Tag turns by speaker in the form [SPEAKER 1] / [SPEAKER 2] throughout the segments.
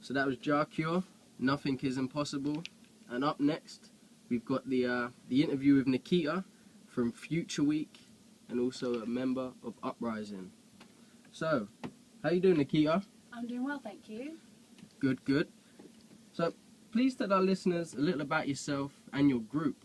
[SPEAKER 1] So that was Jar Cure, Nothing Is Impossible. And up next, we've got the interview with Nikita from Future Week and also a member of Uprising. So, how you doing, Nikita?
[SPEAKER 2] I'm doing well, thank you.
[SPEAKER 1] Good, good. So, please tell our listeners a little about yourself and your group.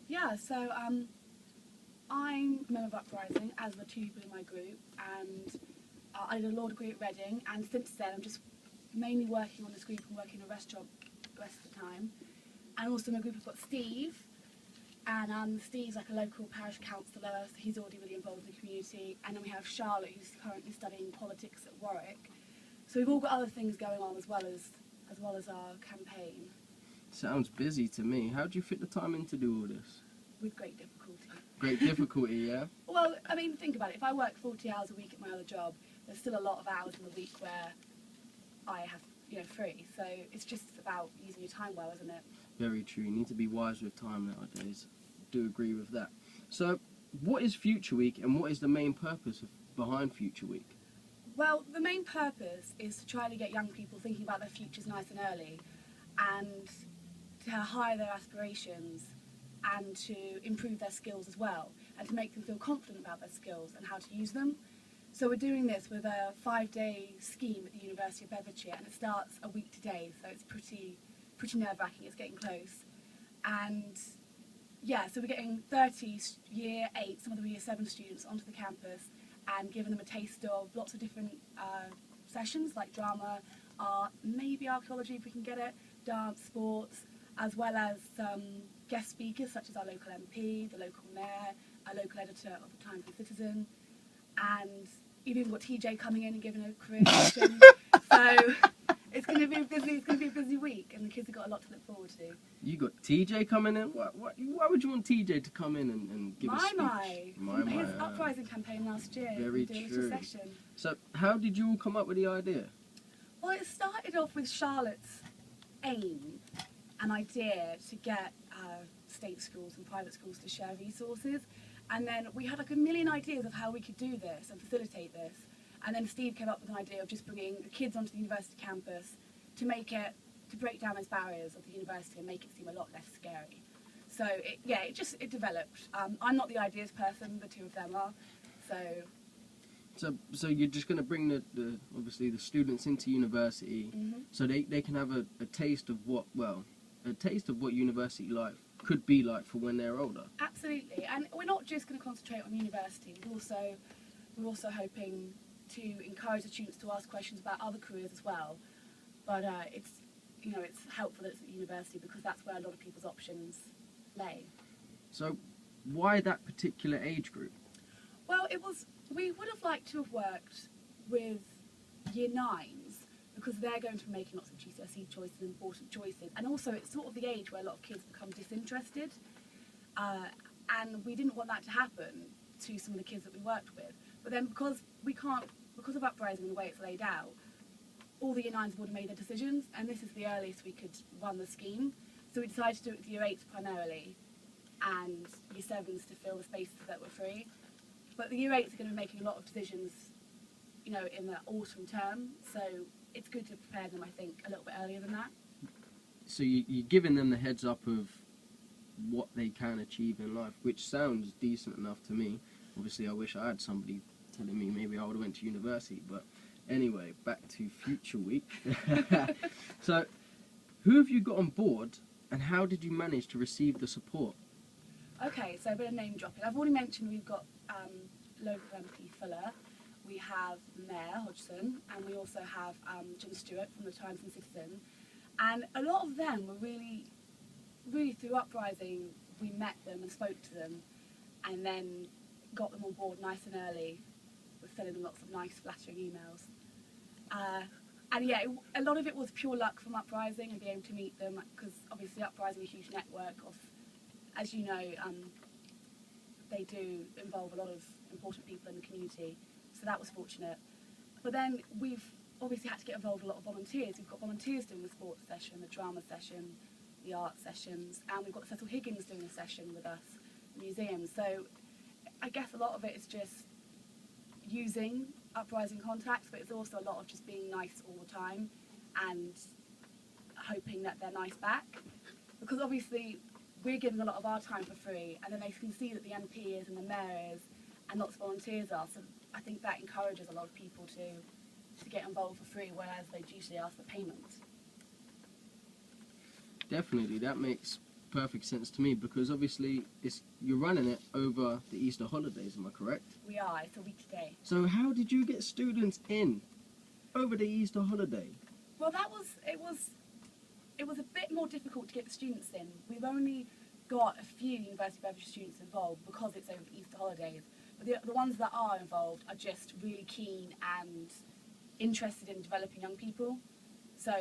[SPEAKER 2] Yeah, so I'm a member of Uprising, as the two people in my group, and I did a law degree at Reading, and since then I'm just mainly working on this group and working in a restaurant the rest of the time. And also in my group I've got Steve, and Steve's like a local parish councillor, so he's already really involved in the community. And then we have Charlotte, who's currently studying politics at Warwick. So we've all got other things going on as well as our campaign.
[SPEAKER 1] Sounds busy to me. How do you fit the time in to do all this?
[SPEAKER 2] With great difficulty.
[SPEAKER 1] Great difficulty, yeah?
[SPEAKER 2] Well, I mean, think about it. If I work 40 hours a week at my other job, there's still a lot of hours in the week where I have, free. So it's just about using your time well, isn't it?
[SPEAKER 1] Very true. You need to be wise with time nowadays. Do agree with that. So, what is Future Week and what is the main purpose behind Future Week?
[SPEAKER 2] Well, the main purpose is to try to get young people thinking about their futures nice and early, and to hire their aspirations, and to improve their skills as well, and to make them feel confident about their skills and how to use them. So we're doing this with a 5-day scheme at the University of Bedford, and it starts a week today, so it's pretty nerve-wracking. It's getting close. And yeah, so we're getting 30 year 8, some of them year 7 students onto the campus and giving them a taste of lots of different sessions like drama, art, maybe archaeology if we can get it, dance, sports, as well as guest speakers such as our local MP, the local mayor, our local editor of the Times and Citizen, and you've even got TJ coming in and giving a career session. So it's going to be a busy week, and the kids have got a lot to look forward to. You got
[SPEAKER 1] TJ coming in? Why would you want TJ to come in and give a speech?
[SPEAKER 2] From his Uprising campaign last year.
[SPEAKER 1] Very true. So how did you all come up with the idea?
[SPEAKER 2] Well, it started off with Charlotte's aim, an idea to get state schools and private schools to share resources, and then we had like a million ideas of how we could do this and facilitate this. And then Steve came up with an idea of just bringing the kids onto the university campus to break down those barriers of the university and make it seem a lot less scary. So it developed. I'm not the ideas person, the two of them are.
[SPEAKER 1] So you're just going to bring obviously the students into university, so they can have a taste of what university life could be like for when they're older.
[SPEAKER 2] Absolutely, and we're not just going to concentrate on university. We're also hoping to encourage the students to ask questions about other careers as well. But it's helpful that it's at university because that's where a lot of people's options lay.
[SPEAKER 1] So why that particular age group?
[SPEAKER 2] Well, we would have liked to have worked with year 9s because they're going to be making lots of GCSE choices and important choices, and also it's sort of the age where a lot of kids become disinterested, and we didn't want that to happen to some of the kids that we worked with. But then because of Uprising and the way it's laid out, all the year 9s have already made their decisions, and this is the earliest we could run the scheme. So we decided to do it with year 8s primarily, and year 7s to fill the spaces that were free. But the year 8s are going to be making a lot of decisions, in the autumn term, so it's good to prepare them, I think, a little bit earlier than that.
[SPEAKER 1] So you're giving them the heads up of what they can achieve in life, which sounds decent enough to me. Obviously, I wish I had somebody telling me maybe I would have went to university, but anyway, back to Future Week. So, who have you got on board, and how did you manage to receive the support?
[SPEAKER 2] Okay, so a bit of name dropping. I've already mentioned we've got local MP Fuller, we have Mayor Hodgson, and we also have Jim Stewart from the Times and Citizen. And a lot of them were really through Uprising, we met them and spoke to them, and then got them on board nice and early with sending them lots of nice, flattering emails. And yeah, a lot of it was pure luck from Uprising and being able to meet them, because obviously Uprising is a huge network of, as you know, they do involve a lot of important people in the community, so that was fortunate. But then we've obviously had to get involved with a lot of volunteers. We've got volunteers doing the sports session, the drama session, the art sessions, and we've got Cecil Higgins doing a session with us, the museum. So I guess a lot of it is just using Uprising contacts, but it's also a lot of just being nice all the time and hoping that they're nice back. Because obviously we're giving a lot of our time for free, and then they can see that the MP is and the mayor is and lots of volunteers are. So I think that encourages a lot of people to get involved for free, whereas they usually ask for payment.
[SPEAKER 1] Definitely, that makes perfect sense to me, because obviously you're running it over the Easter holidays, am I correct?
[SPEAKER 2] We are, it's a week today.
[SPEAKER 1] So how did you get students in over the Easter holiday?
[SPEAKER 2] Well, it was a bit more difficult to get the students in. We've only got a few University of Bedford students involved because it's over the Easter holidays. But the ones that are involved are just really keen and interested in developing young people. So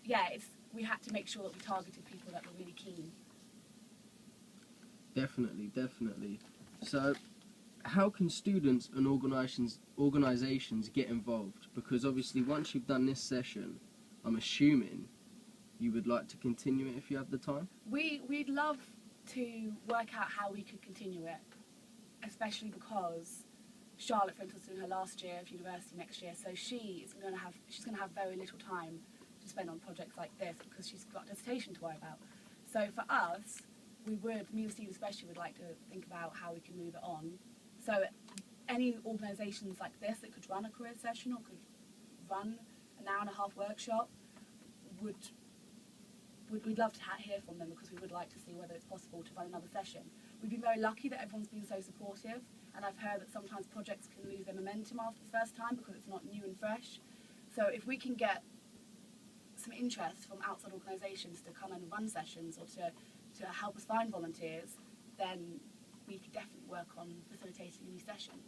[SPEAKER 2] yeah, we had to make sure that we targeted people that were really keen.
[SPEAKER 1] Definitely, definitely. So how can students and organisations get involved? Because obviously once you've done this session, I'm assuming you would like to continue it if you have the time?
[SPEAKER 2] We'd love to work out how we could continue it, especially because Charlotte, for instance, is in her last year of university next year, so she's going to have very little time to spend on projects like this because she's got a dissertation to worry about. So for us, me and Steve especially, would like to think about how we can move it on. So any organisations like this that could run a career session or could run an hour-and-a-half workshop we'd love to hear from them, because we would like to see whether it's possible to run another session. We've been very lucky that everyone's been so supportive, and I've heard that sometimes projects can lose their momentum after the first time because it's not new and fresh. So if we can get some interest from outside organisations to come and run sessions or to help us find volunteers, then we could definitely work on facilitating a new session.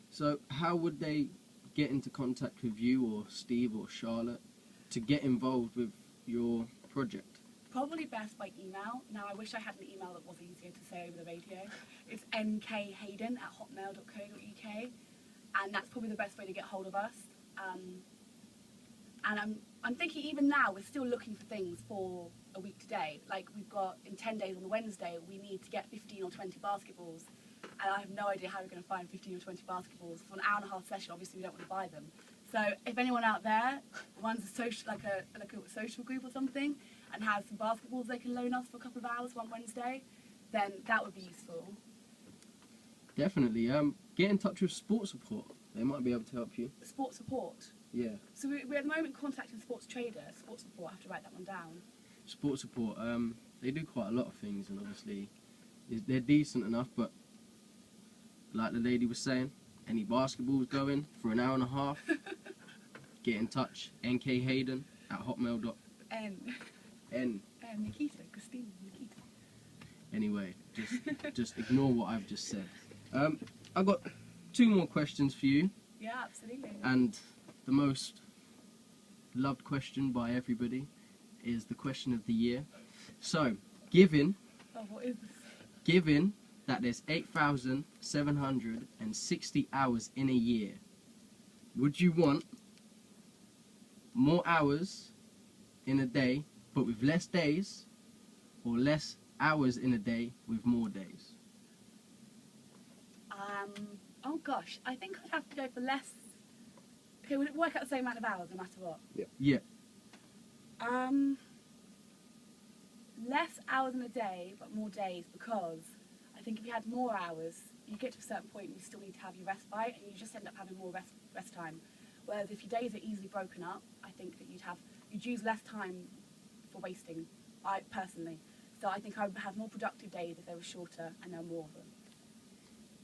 [SPEAKER 1] So how would they get into contact with you or Steve or Charlotte to get involved with your project?
[SPEAKER 2] Probably best by email. Now, I wish I had an email that was easier to say over the radio. It's mkhayden@hotmail.co.uk, and that's probably the best way to get hold of us. And I'm thinking even now we're still looking for things for a week today. Like we've got in 10 days on the Wednesday, we need to get 15 or 20 basketballs, and I have no idea how we're going to find 15 or 20 basketballs for an hour-and-a-half session. Obviously, we don't want to buy them. So if anyone out there runs a social, like a social group or something, and has some basketballs they can loan us for a couple of hours one Wednesday, then that would be useful.
[SPEAKER 1] Definitely. Get in touch with Sports Support. They might be able to help you.
[SPEAKER 2] Sports Support?
[SPEAKER 1] Yeah.
[SPEAKER 2] So we're at the moment contacting Sports Trader. Sports Support, I have to write that one down.
[SPEAKER 1] Sports Support, they do quite a lot of things, and obviously they're decent enough, but like the lady was saying, any basketballs going for an hour and a half, get in touch. mkhayden@hotmail.com.
[SPEAKER 2] Nikita, Christine, Nikita.
[SPEAKER 1] Anyway, just ignore what I've just said. I've got 2 more questions for you.
[SPEAKER 2] Yeah, absolutely.
[SPEAKER 1] And the most loved question by everybody is the question of the year. So, given
[SPEAKER 2] what is this?
[SPEAKER 1] Given that there's 8,760 hours in a year, would you want more hours in a day but with less days, or less hours in a day with more days?
[SPEAKER 2] Oh gosh, I think I'd have to go for less. Okay, would it work out the same amount of hours no matter what?
[SPEAKER 1] Yeah.
[SPEAKER 2] Less hours in a day, but more days, because I think if you had more hours, you get to a certain point and you still need to have your respite, and you just end up having more rest time. Whereas if your days are easily broken up, I think that you'd use less time for wasting, personally. So I think I would have more productive days if they were shorter and there were more of them.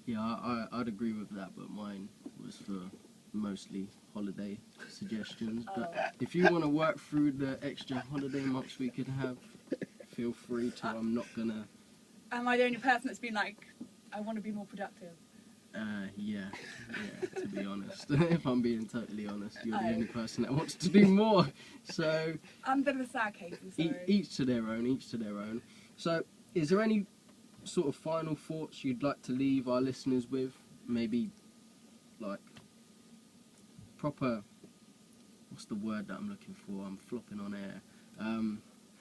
[SPEAKER 1] Yeah, I'd agree with that, but mine was for mostly holiday suggestions. But if you want to work through the extra holiday months we could have, feel free to. I'm not gonna.
[SPEAKER 2] Am I the only person that's been like, I want to be more productive?
[SPEAKER 1] Yeah, to be honest. If I'm being totally honest, you're the only person that wants to do more. So
[SPEAKER 2] I'm a bit of a sad case, I'm sorry.
[SPEAKER 1] Each to their own. So, is there any sort of final thoughts you'd like to leave our listeners with? Maybe, like, proper, what's the word that I'm looking for? I'm flopping on air.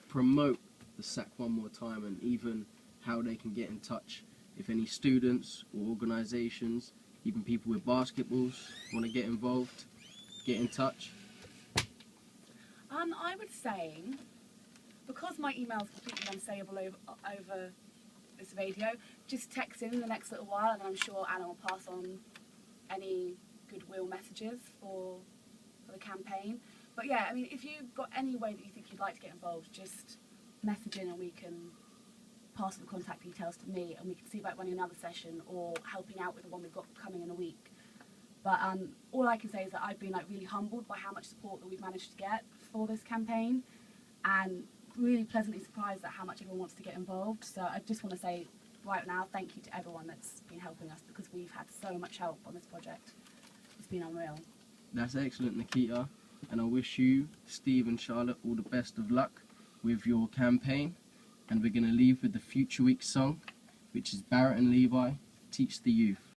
[SPEAKER 1] Promote the SAC one more time, and even how they can get in touch if any students or organisations, even people with basketballs, want to get involved, get in touch.
[SPEAKER 2] I would say, because my email is completely unsayable over this radio, just text in the next little while, and I'm sure Anna will pass on any goodwill messages for the campaign. But yeah, I mean, if you've got any way that you think you'd like to get involved, just message in and we can pass the contact details to me, and we can see about running another session or helping out with the one we've got coming in a week. But all I can say is that I've been really humbled by how much support that we've managed to get for this campaign, and really pleasantly surprised at how much everyone wants to get involved. So I just want to say right now, thank you to everyone that's been helping us, because we've had so much help on this project. It's been unreal.
[SPEAKER 1] That's excellent, Nikita, and I wish you, Steve and Charlotte, all the best of luck with your campaign. And we're going to leave with the Future Week song, which is Barrett and Levi, Teach the Youth.